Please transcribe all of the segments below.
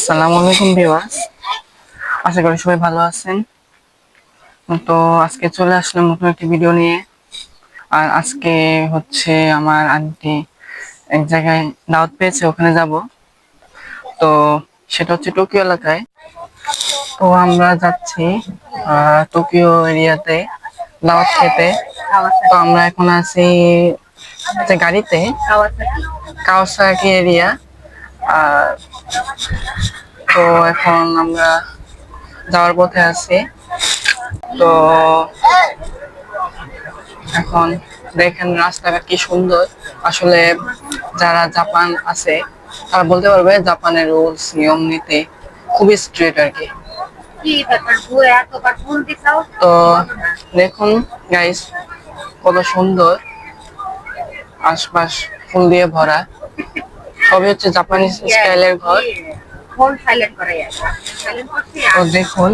আসসালামু আলাইকুম ভিউয়ার্স, আশা করি সবাই ভালো আছেন। তো আজকে চলে আসলাম নতুন একটি ভিডিও নিয়ে। আর আজকে হচ্ছে আমার আন্টি এক জায়গায় দাওয়াত পেয়েছে, ওখানে যাব। তো সেটা হচ্ছে টোকিও এলাকায়। তো আমরা যাচ্ছি টোকিও এরিয়াতে দাওয়াত খেতে। তো আমরা এখন আছি যে গাড়িতে, কাওয়াসাকি এরিয়া। আর তো এখন আমরা যাওয়ার পথে আছি। তো এখন দেখেন রাস্তাঘাট কি সুন্দর। আসলে যারা জাপান আছে তারা বলতে পারবে জাপানের রুলস নিয়ম নীতি খুবই স্ট্রিক্ট আর কি। তো দেখুন গাইস, কত সুন্দর, আশপাশ ফুল দিয়ে ভরা, সবই হচ্ছে জাপানিজ স্টাইলের ঘর। তো দেখুন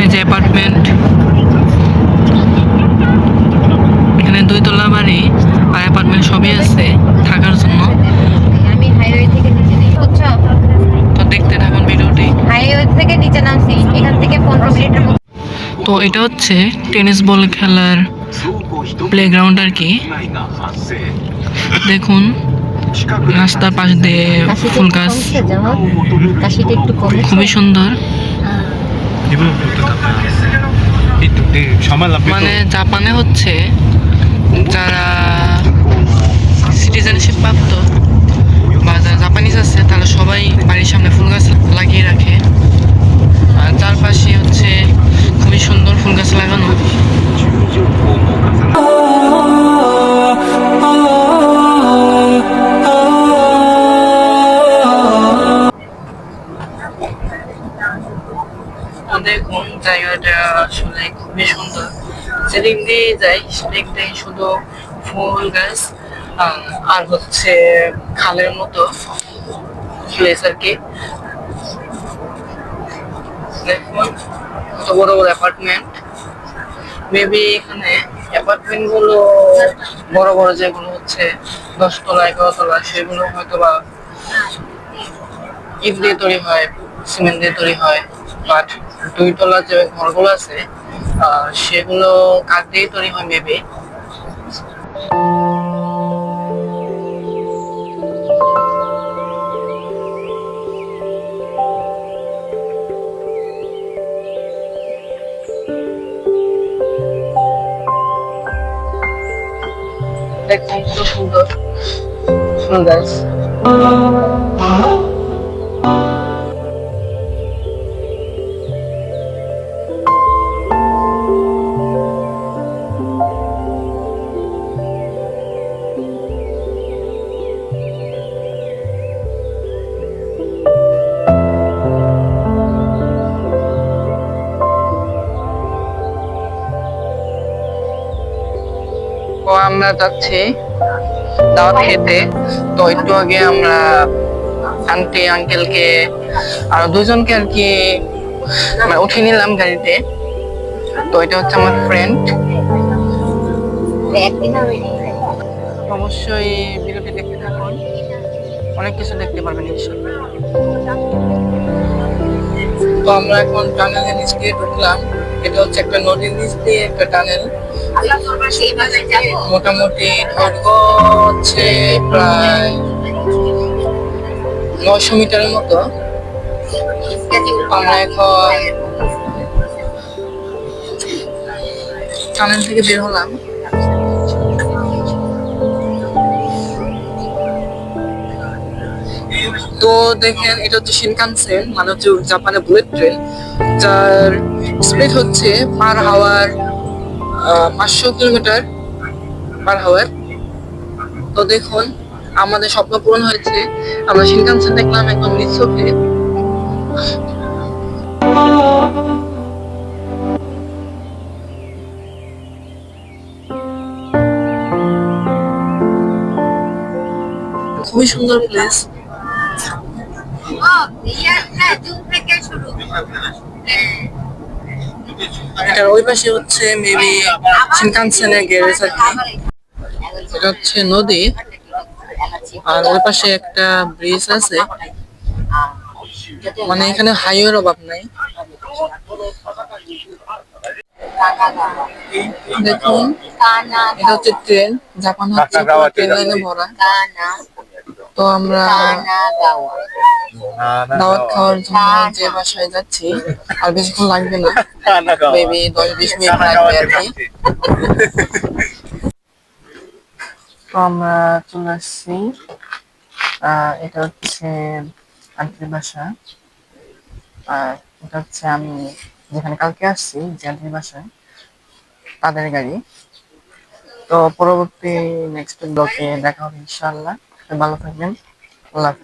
এই যে অ্যাপার্টমেন্ট, এখানে 2 তলা বাড়ি আর অ্যাপার্টমেন্ট সবই আছে থাকার জন্য। আমি হাইওয়ে থেকে নিচে নেই, বুঝছো? তো দেখতে থাকুন ভিডিওটি। হাইওয়ে থেকে নিচে নামছি, এখান থেকে 15 মিনিটের মতো। তো এটা হচ্ছে টেনিস বল খেলার প্লেগ্রাউন্ড আর কি। দেখুন রাস্তার পাশ দিয়ে ফুল গাছ, কাশিটা একটু কমেছে। খুবই সুন্দর। মানে জাপানে হচ্ছে যারা সিটিজেনশিপ প্রাপ্ত বা যারা জাপানিজ আছে তারা সবাই বাড়ির সামনে ফুল গাছ লাগিয়ে রাখে। তো দেখুন জায়গাটা আসলে খুবই সুন্দর, যেদিক দিয়ে যাই সেদিক দিয়ে শুধু ফুল গাছ আর হচ্ছে খালের মতো প্লেস আর কি। দেখুন কত বড় বড় অ্যাপার্টমেন্ট, মেবি এখানে অ্যাপার্টমেন্ট গুলো বড় বড় যেগুলো হচ্ছে 10 তলা 11 তলা সেগুলো হয়তো বা ইট দিয়ে তৈরি হয়, সিমেন্ট দিয়ে তৈরি হয়, বাট 2 তলা যে ঘরগুলো আছে সেগুলো কাঠ দিয়ে তৈরি হয় মেবি। দেখুন কত সুন্দর ফুল গাছ। তো আমরা যাচ্ছি দাওয়াত খেতে। তো একটু আগে আমরা আন্টি আঙ্কেলকে আর দুজনকে আর কি আমরা উঠিয়ে নিলাম গাড়িতে। তো এটা হচ্ছে আমার ফ্রেন্ড। অবশ্যই ভিডিওটি দেখতে থাকুন, অনেক কিছু দেখতে পারবেন ইনশাআল্লাহ। তো আমরা এখন টানেলের নিচ দিয়ে ঢুকলাম। এটা হচ্ছে একটা নদীর নিচ দিয়ে একটা টানেল। মোটামুটি দৈর্ঘ্য হচ্ছে প্রায় 900 মিটারের মতো। আমরা এখন টানেল থেকে বের হলাম। তো দেখেন এটা হচ্ছে শিনকানসেন, মানে হচ্ছে জাপানের বুলেট ট্রেন, যার স্পিড হচ্ছে পার হাওয়ার 500 কিলোমিটার পার হাওয়ার। তো দেখুন আমাদের স্বপ্ন পূরণ হয়েছে, আমরা শিনকানসেন দেখলাম একদম নিজ চোখে। খুবই সুন্দর প্লেস। এটার ওই পাশে হচ্ছে মেবি শিনকানসেনের গ্যারেজ আর কি। এটা হচ্ছে নদী, আর ওই পাশে একটা ব্রিজ আছে, মানে এখানে হাইওয়ের অভাব নাই। দেখুন এটা হচ্ছে ট্রেন, জাপান হচ্ছে পুরো ট্রেন লাইনে ভরা। তো আমরা দাওয়াত খাওয়ার জন্য যে বাসায় যাচ্ছি, আর বেশিক্ষণ লাগবে না, মেবি 10-20 মিনিট লাগবে আর কি। তো আমরা চলে আসছি, এটা হচ্ছে আন্টির বাসা, আর এটা হচ্ছে আমি যেখানে কালকে আসছি যে আন্টির বাসায়, তাদের গাড়ি। তো পরবর্তী নেক্সট ব্লগে দেখা হবে ইনশাআল্লাহ। ভালো থাকবেন, আল্লাহ হাফেজ।